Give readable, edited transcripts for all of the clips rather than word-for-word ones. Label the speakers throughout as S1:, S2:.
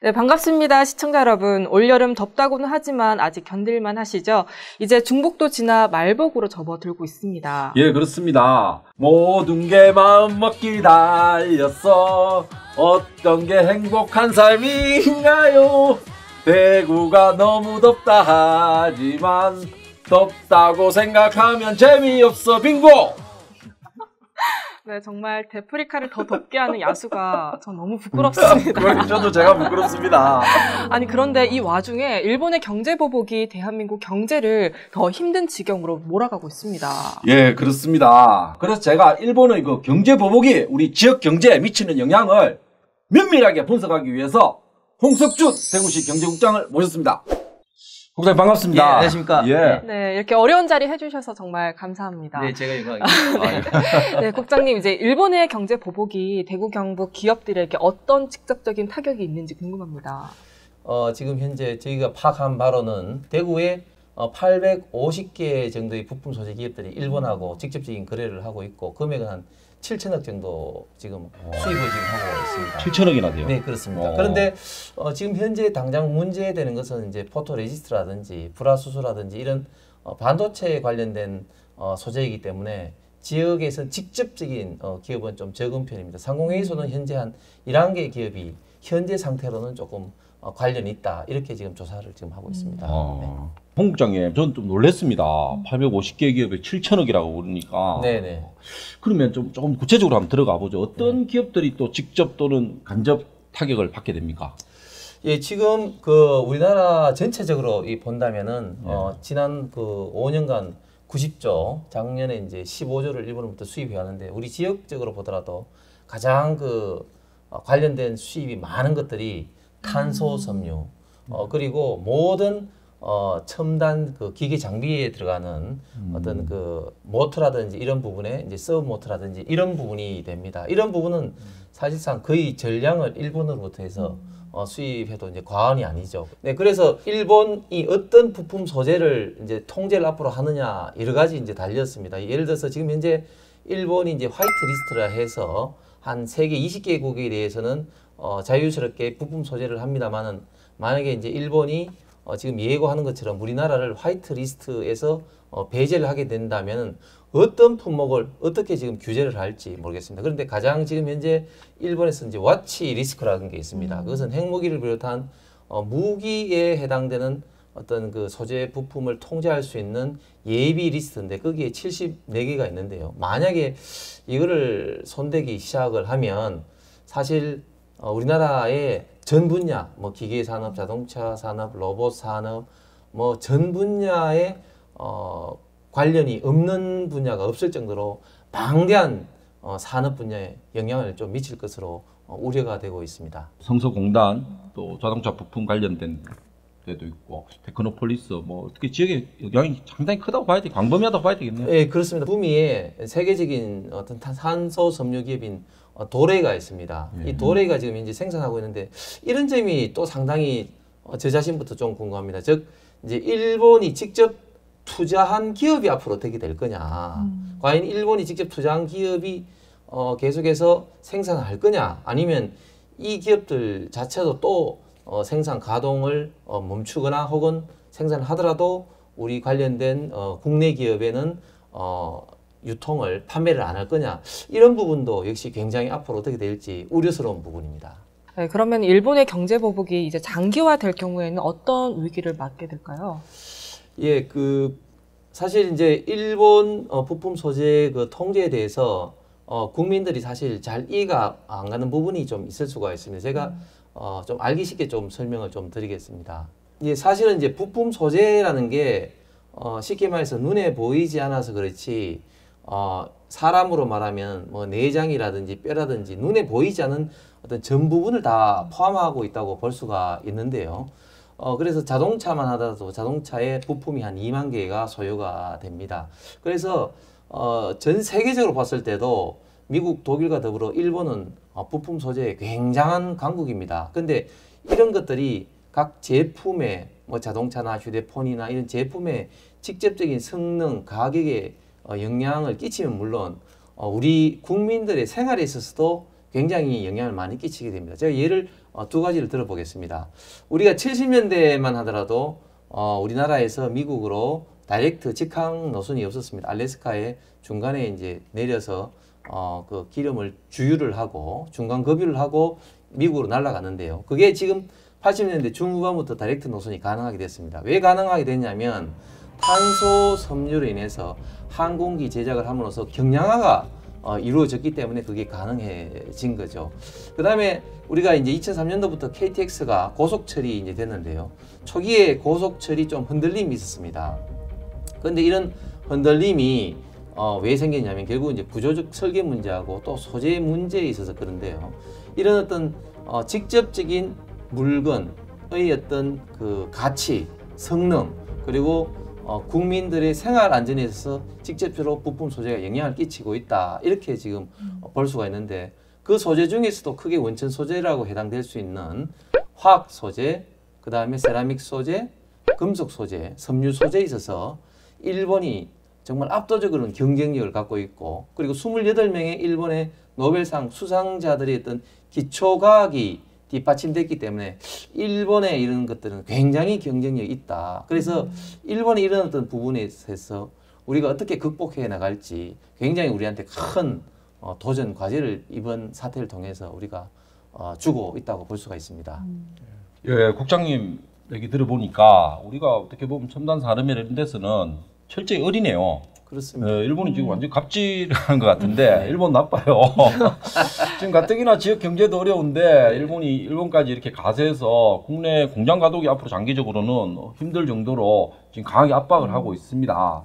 S1: 네, 반갑습니다. 시청자 여러분. 올여름 덥다고는 하지만 아직 견딜만 하시죠? 이제 중복도 지나 말복으로 접어들고 있습니다.
S2: 예, 그렇습니다. 모든 게 마음먹기 달렸어. 어떤 게 행복한 삶인가요? 대구가 너무 덥다 하지만 덥다고 생각하면 재미없어. 빙고!
S1: 네, 정말 데프리카를 더 덥게 하는 야수가 전 너무 부끄럽습니다.
S2: 저도 제가 부끄럽습니다.
S1: 아니, 그런데 이 와중에 일본의 경제 보복이 대한민국 경제를 더 힘든 지경으로 몰아가고 있습니다.
S2: 예, 그렇습니다. 그래서 제가 일본의 그 경제 보복이 우리 지역 경제에 미치는 영향을 면밀하게 분석하기 위해서 홍석준 대구시 경제국장을 모셨습니다. 국장님 반갑습니다.
S3: 예, 안녕하십니까.
S2: 예.
S1: 네, 이렇게 어려운 자리 해주셔서 정말 감사합니다.
S3: 네, 제가 영광입니다.
S1: 네, 국장님, 이제 일본의 경제 보복이 대구 경북 기업들에게 어떤 직접적인 타격이 있는지 궁금합니다.
S3: 지금 현재 저희가 파악한 바로는 대구에 850개 정도의 부품 소재 기업들이 일본하고 직접적인 거래를 하고 있고 금액은 한 7천억 정도 지금 수입을 지금 하고 있습니다.
S2: 7천억이나 돼요?
S3: 네, 그렇습니다. 그런데 지금 현재 당장 문제되는 것은 이제 포토레지스트라든지 불화수소라든지 이런 반도체에 관련된 소재이기 때문에 지역에서 직접적인 기업은 좀 적은 편입니다. 상공회의소는 현재 한 11개 기업이 현재 상태로는 조금 관련이 있다. 이렇게 지금 조사를 지금 하고 있습니다. 네.
S2: 홍 국장님, 저는 좀 놀랐습니다. 850개 기업에 7천억이라고 그러니까.
S3: 네네.
S2: 그러면 조금 구체적으로 한번 들어가 보죠. 어떤 기업들이 또 직접 또는 간접 타격을 받게 됩니까?
S3: 예, 지금 우리나라 전체적으로 본다면은 지난 5년간 90조, 작년에 이제 15조를 일본으로부터 수입해 왔는데 우리 지역적으로 보더라도 가장 관련된 수입이 많은 것들이 탄소 섬유, 그리고 모든 첨단 기계 장비에 들어가는 어떤 모터라든지 이런 부분에 이제 서브 모터라든지 이런 부분이 됩니다. 이런 부분은 사실상 거의 전량을 일본으로부터 해서 수입해도 이제 과언이 아니죠. 네, 그래서 일본이 어떤 부품 소재를 이제 통제를 앞으로 하느냐 여러 가지 이제 달렸습니다. 예를 들어서 지금 현재 일본이 이제 화이트 리스트라 해서 한 세계 20개국에 대해서는 자유스럽게 부품 소재를 합니다만은 만약에 이제 일본이 지금 예고하는 것처럼 우리나라를 화이트 리스트에서 배제를 하게 된다면 어떤 품목을 어떻게 지금 규제를 할지 모르겠습니다. 그런데 가장 지금 현재 일본에서 이제 와치 리스크라는 게 있습니다. 그것은 핵무기를 비롯한 무기에 해당되는 어떤 소재 부품을 통제할 수 있는 예비 리스트인데 거기에 74개가 있는데요. 만약에 이거를 손대기 시작을 하면 사실 우리나라의 전 분야, 기계 산업, 자동차 산업, 로봇 산업, 전 분야에 관련이 없는 분야가 없을 정도로 방대한 산업 분야에 영향을 좀 미칠 것으로 우려가 되고 있습니다.
S2: 성서공단 또 자동차 부품 관련된 데도 있고 테크노폴리스 어떻게 지역에 영향이 상당히 크다고 봐야 돼, 광범위하다고 봐야 되겠네요.
S3: 네, 그렇습니다. 북미에 세계적인 어떤 탄소 섬유 기업인 도레이가 있습니다. 이 도레이가 지금 현재 생산하고 있는데 이런 점이 또 상당히 저 자신부터 좀 궁금합니다. 즉 이제 일본이 직접 투자한 기업이 앞으로 어떻게 될 거냐. 과연 일본이 직접 투자한 기업이 계속해서 생산할 거냐. 아니면 이 기업들 자체도 또 생산 가동을 멈추거나 혹은 생산을 하더라도 우리 관련된 국내 기업에는 유통을 판매를 안 할 거냐. 이런 부분도 역시 굉장히 앞으로 어떻게 될지 우려스러운 부분입니다.
S1: 네, 그러면 일본의 경제 보복이 이제 장기화될 경우에는 어떤 위기를 맞게 될까요?
S3: 예, 사실 이제 일본 부품 소재 통제에 대해서 국민들이 사실 잘 이해가 안 가는 부분이 좀 있을 수가 있습니다. 제가 좀 알기 쉽게 좀 설명을 좀 드리겠습니다. 예, 사실은 이제 부품 소재라는 게 쉽게 말해서 눈에 보이지 않아서 그렇지 사람으로 말하면 내장이라든지 뼈라든지 눈에 보이지 않은 어떤 전 부분을 다 포함하고 있다고 볼 수가 있는데요. 그래서 자동차만 하더라도 자동차의 부품이 한 2만 개가 소요가 됩니다. 그래서 전 세계적으로 봤을 때도 미국, 독일과 더불어 일본은 부품 소재에 굉장한 강국입니다. 근데 이런 것들이 각 제품에 자동차나 휴대폰이나 이런 제품의 직접적인 성능, 가격에 영향을 끼치면 물론 우리 국민들의 생활에 있어서도 굉장히 영향을 많이 끼치게 됩니다. 제가 예를 두 가지를 들어보겠습니다. 우리가 70년대만 하더라도 우리나라에서 미국으로 다이렉트 직항 노선이 없었습니다. 알래스카에 중간에 이제 내려서 그 기름을 주유를 하고 중간 급유를 하고 미국으로 날아갔는데요. 그게 지금 80년대 중후반부터 다이렉트 노선이 가능하게 됐습니다. 왜 가능하게 됐냐면 탄소 섬유로 인해서 항공기 제작을 함으로써 경량화가 이루어졌기 때문에 그게 가능해진 거죠. 그 다음에 우리가 이제 2003년도부터 KTX가 고속 처리 이제 됐는데요. 초기에 고속 처리 좀 흔들림이 있었습니다. 그런데 이런 흔들림이 왜 생겼냐면 결국 이제 구조적 설계 문제하고 또 소재 문제에 있어서 그런데요. 이런 어떤 직접적인 물건의 어떤 그 가치, 성능 그리고 국민들의 생활 안전에 있어서 직접적으로 부품 소재가 영향을 끼치고 있다. 이렇게 지금 볼 수가 있는데 그 소재 중에서도 크게 원천 소재라고 해당될 수 있는 화학 소재, 그 다음에 세라믹 소재, 금속 소재, 섬유 소재에 있어서 일본이 정말 압도적으로는 경쟁력을 갖고 있고 그리고 28명의 일본의 노벨상 수상자들의 어떤 기초과학이 뒷받침됐기 때문에 일본의 이런 것들은 굉장히 경쟁력이 있다. 그래서 일본의 이런 어떤 부분에 있어서 우리가 어떻게 극복해 나갈지 굉장히 우리한테 큰 도전 과제를 이번 사태를 통해서 우리가 주고 있다고 볼 수가 있습니다.
S2: 예, 국장님 얘기 들어보니까 우리가 어떻게 보면 첨단 산업이나 이런 데서는 철저히 어리네요.
S3: 그렇습니다.
S2: 일본이 지금 완전 갑질하는 것 같은데 일본 나빠요. 지금 가뜩이나 지역 경제도 어려운데 일본까지 이렇게 가세해서 국내 공장 가동이 앞으로 장기적으로는 힘들 정도로 지금 강하게 압박을 하고 있습니다.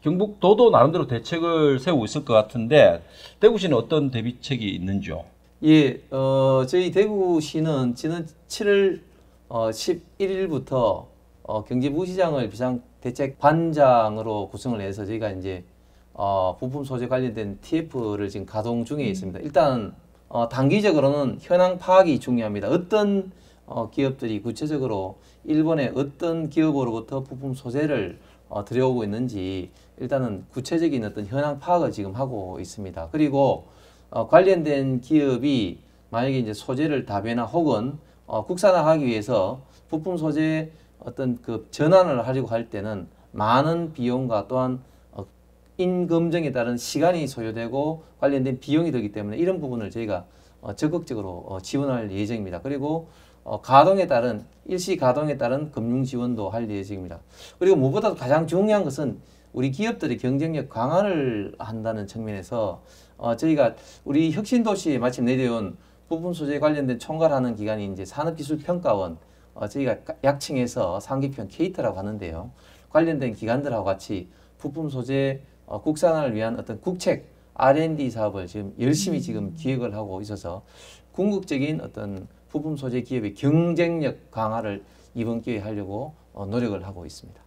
S2: 경북도도 나름대로 대책을 세우고 있을 것 같은데 대구시는 어떤 대비책이 있는지요?
S3: 예, 저희 대구시는 지난 7월 11일부터 경제부시장을 비상대책반장으로 구성을 해서 저희가 이제 부품 소재 관련된 TF를 지금 가동 중에 있습니다. 일단 단기적으로는 현황 파악이 중요합니다. 어떤 기업들이 구체적으로 일본의 어떤 기업으로부터 부품 소재를 들여오고 있는지 일단은 구체적인 어떤 현황 파악을 지금 하고 있습니다. 그리고 관련된 기업이 만약에 이제 소재를 다변화 혹은 국산화하기 위해서 부품 소재 어떤 그 전환을 하려고 할 때는 많은 비용과 또한 인검증에 따른 시간이 소요되고 관련된 비용이 들기 때문에 이런 부분을 저희가 적극적으로 지원할 예정입니다. 그리고 가동에 따른 일시 가동에 따른 금융 지원도 할 예정입니다. 그리고 무엇보다도 가장 중요한 것은 우리 기업들의 경쟁력 강화를 한다는 측면에서 저희가 우리 혁신도시에 마침 내려온 부품 소재 관련된 총괄하는 기관이 이제 산업기술평가원 저희가 약칭해서 상기평 케이트라고 하는데요. 관련된 기관들하고 같이 부품 소재 국산화를 위한 어떤 국책 R&D 사업을 지금 열심히 지금 기획을 하고 있어서 궁극적인 어떤 부품 소재 기업의 경쟁력 강화를 이번 기회에 하려고 노력을 하고 있습니다.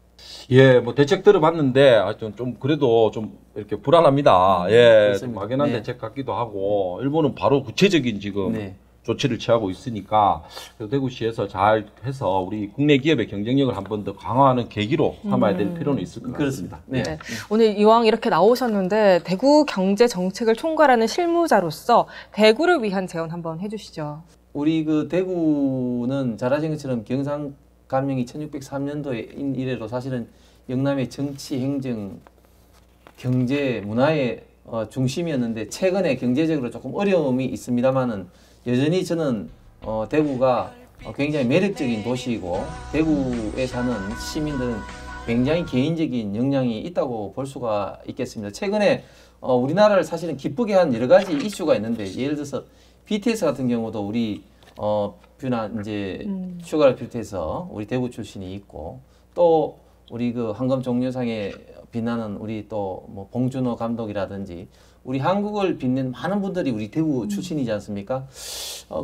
S2: 예, 뭐 대책 들어봤는데 좀 그래도 좀 이렇게 불안합니다. 예, 좀 막연한
S3: 네.
S2: 대책 같기도 하고 일본은 바로 구체적인 지금
S3: 네.
S2: 조치를 취하고 있으니까 대구시에서 잘 해서 우리 국내 기업의 경쟁력을 한 번 더 강화하는 계기로 삼아야 될 필요는 있을 것 같습니다.
S3: 네.
S1: 네. 오늘 이왕 이렇게 나오셨는데 대구 경제 정책을 총괄하는 실무자로서 대구를 위한 제언 한번 해주시죠.
S3: 우리 그 대구는 잘 아시는 것처럼 경상 감명이 1603년도에 이래로 사실은 영남의 정치, 행정, 경제, 문화의 중심이었는데 최근에 경제적으로 조금 어려움이 있습니다만은 여전히 저는 대구가 굉장히 매력적인 도시이고 대구에 사는 시민들은 굉장히 개인적인 역량이 있다고 볼 수가 있겠습니다. 최근에 우리나라를 사실은 기쁘게 한 여러 가지 이슈가 있는데 예를 들어서 BTS 같은 경우도 우리 뷰나 이제 슈가를 비롯해서 우리 대구 출신이 있고 또 우리 그 황금 종려상에 빛나는 우리 또 뭐 봉준호 감독이라든지 우리 한국을 빛낸 많은 분들이 우리 대구 출신이지 않습니까?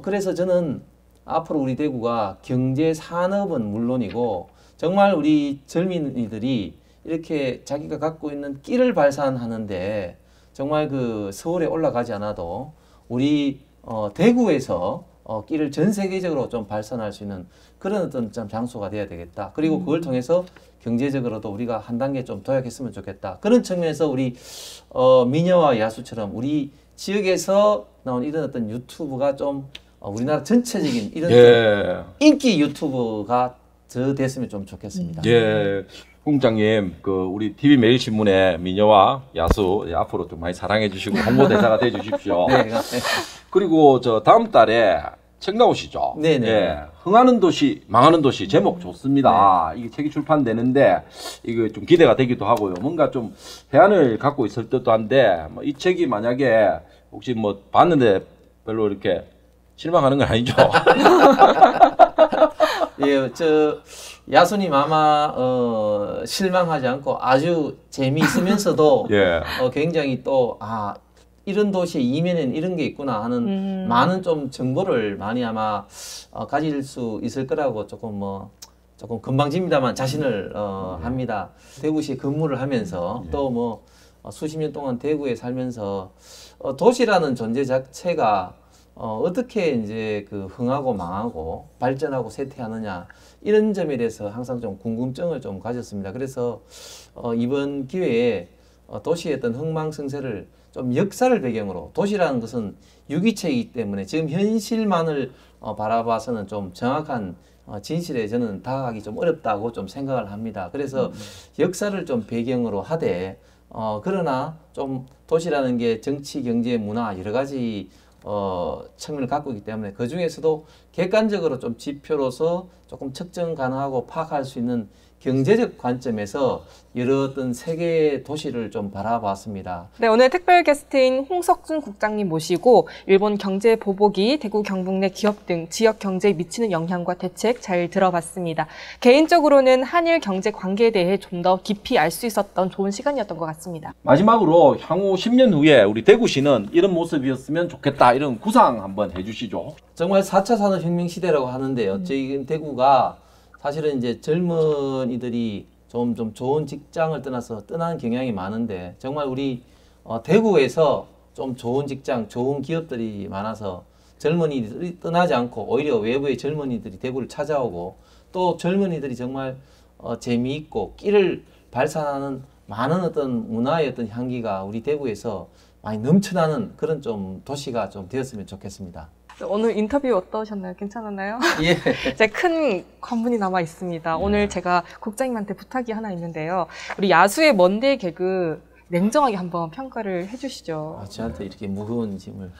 S3: 그래서 저는 앞으로 우리 대구가 경제 산업은 물론이고 정말 우리 젊은이들이 이렇게 자기가 갖고 있는 끼를 발산하는데 정말 그 서울에 올라가지 않아도 우리 대구에서 끼를 전 세계적으로 좀 발산할 수 있는 그런 어떤 좀 장소가 돼야 되겠다. 그리고 그걸 통해서 경제적으로도 우리가 한 단계 좀 도약했으면 좋겠다. 그런 측면에서 우리 미녀와 야수처럼 우리 지역에서 나온 이런 어떤 유튜브가 좀 우리나라 전체적인 이런
S2: 예.
S3: 인기 유튜브가 더 됐으면 좀 좋겠습니다.
S2: 예. 국장님, 우리 TV 매일신문의 미녀와 야수, 예, 앞으로 좀 많이 사랑해 주시고 홍보대사가 돼 주십시오.
S3: 네.
S2: 그리고 다음 달에 책 나오시죠?
S3: 네네.
S2: 예. 흥하는 도시, 망하는 도시, 제목 좋습니다. 이게 책이 출판되는데, 이거 좀 기대가 되기도 하고요. 뭔가 좀 해안을 갖고 있을 듯도 한데, 이 책이 만약에 혹시 봤는데 별로 이렇게 실망하는 건 아니죠?
S3: 예, 야수님 아마 실망하지 않고 아주 재미있으면서도
S2: 예.
S3: 굉장히 또 이런 도시의 이면에는 이런 게 있구나 하는 많은 좀 정보를 많이 아마 가질 수 있을 거라고 조금 금방집니다만 자신을 합니다. 대구시에 근무를 하면서 또 수십 년 동안 대구에 살면서 도시라는 존재 자체가 어떻게 이제 흥하고 망하고 발전하고 쇠퇴하느냐 이런 점에 대해서 항상 좀 궁금증을 좀 가졌습니다. 그래서 이번 기회에 도시의 어떤 흥망성쇠를 좀 역사를 배경으로 도시라는 것은 유기체이기 때문에 지금 현실만을 바라봐서는 좀 정확한 진실에 저는 다가가기 좀 어렵다고 좀 생각을 합니다. 그래서 역사를 좀 배경으로 하되 그러나 좀 도시라는 게 정치, 경제, 문화 여러 가지 측면을 갖고 있기 때문에 그 중에서도 객관적으로 좀 지표로서 조금 측정 가능하고 파악할 수 있는 경제적 관점에서 여러 어떤 세계 도시를 좀 바라봤습니다.
S1: 네, 오늘 특별 게스트인 홍석준 국장님 모시고 일본 경제 보복이 대구 경북 내 기업 등 지역 경제에 미치는 영향과 대책 잘 들어봤습니다. 개인적으로는 한일 경제 관계에 대해 좀 더 깊이 알 수 있었던 좋은 시간이었던 것 같습니다.
S2: 마지막으로 향후 10년 후에 우리 대구시는 이런 모습이었으면 좋겠다, 이런 구상 한번 해주시죠.
S3: 정말 4차 산업혁명 시대라고 하는데요. 저희 대구가 사실은 이제 젊은이들이 좀 좋은 직장을 떠나서 떠나는 경향이 많은데 정말 우리 대구에서 좀 좋은 직장, 좋은 기업들이 많아서 젊은이들이 떠나지 않고 오히려 외부의 젊은이들이 대구를 찾아오고 또 젊은이들이 정말 재미있고 끼를 발산하는 많은 어떤 문화의 어떤 향기가 우리 대구에서 많이 넘쳐나는 그런 좀 도시가 좀 되었으면 좋겠습니다.
S1: 오늘 인터뷰 어떠셨나요? 괜찮았나요?
S3: 예.
S1: 이제 큰 관문이 남아 있습니다. 오늘 제가 국장님한테 부탁이 하나 있는데요. 우리 야수의 먼데이 개그 냉정하게 한번 평가를 해주시죠.
S3: 저한테 이렇게 무거운 짐을.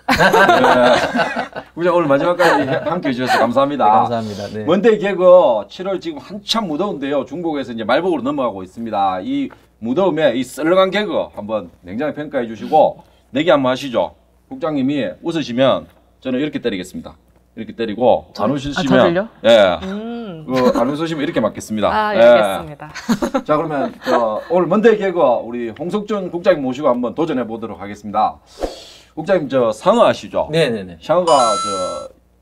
S2: 국장 오늘 마지막까지 함께 해주셔서 감사합니다.
S3: 네, 감사합니다. 네.
S2: 먼데이 개그 7월 지금 한참 무더운데요. 중국에서 이제 말복으로 넘어가고 있습니다. 이 무더움에 이 썰렁한 개그 한번 냉정하게 평가해 주시고 내기 한번 하시죠. 국장님이 웃으시면 저는 이렇게 때리겠습니다. 이렇게 때리고 안 웃으시면
S1: 저를요?
S2: 예. 안 웃으시면 이렇게 맞겠습니다.
S1: 예, 알겠습니다.
S2: 자, 그러면 오늘 먼데이 개그 우리 홍석준 국장님 모시고 한번 도전해 보도록 하겠습니다. 국장님 상어 아시죠?
S3: 네네네.
S2: 상어가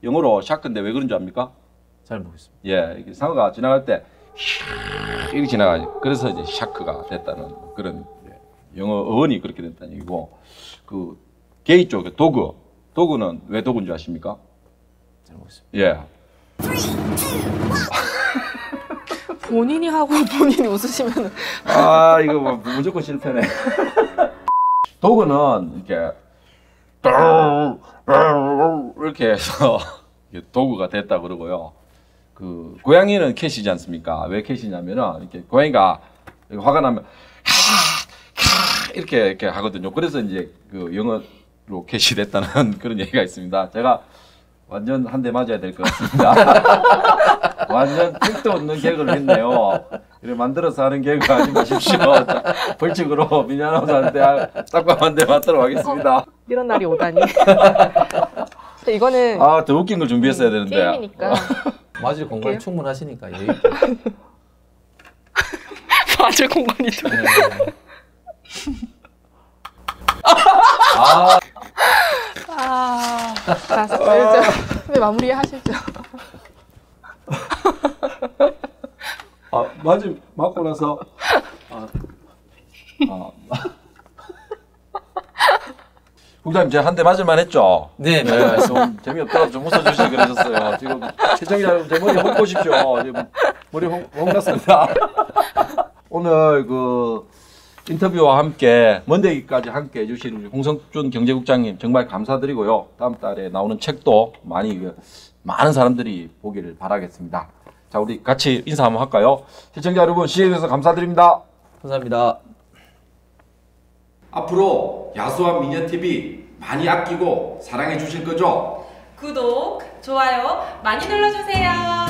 S2: 영어로 샤크인데 왜 그런 줄 압니까?
S3: 잘 모르겠습니다.
S2: 예, 이렇게 상어가 지나갈 때 이렇게 지나가요. 그래서 이제 샤크가 됐다는 그런 영어 어원이 그렇게 됐다는 얘기고 게이 쪽 도구는 왜 도구인 줄 아십니까?
S3: 잘 모르겠습니다.
S2: 예.
S1: 본인이 하고 본인이 웃으시면
S2: 이거 무조건 실패네. 도구는 이렇게 해서 도구가 됐다 그러고요. 고양이는 캣이지 않습니까? 왜 캣이냐면은 이렇게 고양이가 화가 나면 이렇게 하거든요. 그래서 이제 영어로 캣이 됐다는 그런 얘기가 있습니다. 제가 완전 한 대 맞아야 될 것 같습니다. 완전 택도 없는 개그를 했네요. 이렇게 만들어서 하는 개그 하지 마십시오. 벌칙으로 미녀아나운서한테 딱밤 한 대 맞도록 하겠습니다.
S1: 이런 날이 오다니. 이거는
S2: 더 웃긴 걸 준비했어야 되는데.
S1: 게임이니까.
S3: 맞을 공간 충분하시니까 여유 있게.
S1: 맞을 공간이 좀. 자, 이제 마무리 하시죠.
S2: 맞고 나서 국장님 제가 한 대 맞을만 했죠?
S3: 네.
S2: 좀 재미없다고 좀 웃어주시고 그러셨어요. 지금 시청자 여러분 제 머리 홍보십시오. 지금 머리 홍났습니다. 오늘 인터뷰와 함께 먼데기까지 함께 해주신 우리 홍석준 경제국장님 정말 감사드리고요. 다음 달에 나오는 책도 많은 사람들이 보기를 바라겠습니다. 자, 우리 같이 인사 한번 할까요? 시청자 여러분, 시청해주셔서 감사드립니다.
S3: 감사합니다.
S2: 앞으로 야수와 미녀TV 많이 아끼고 사랑해 주실 거죠?
S1: 구독, 좋아요 많이 눌러주세요.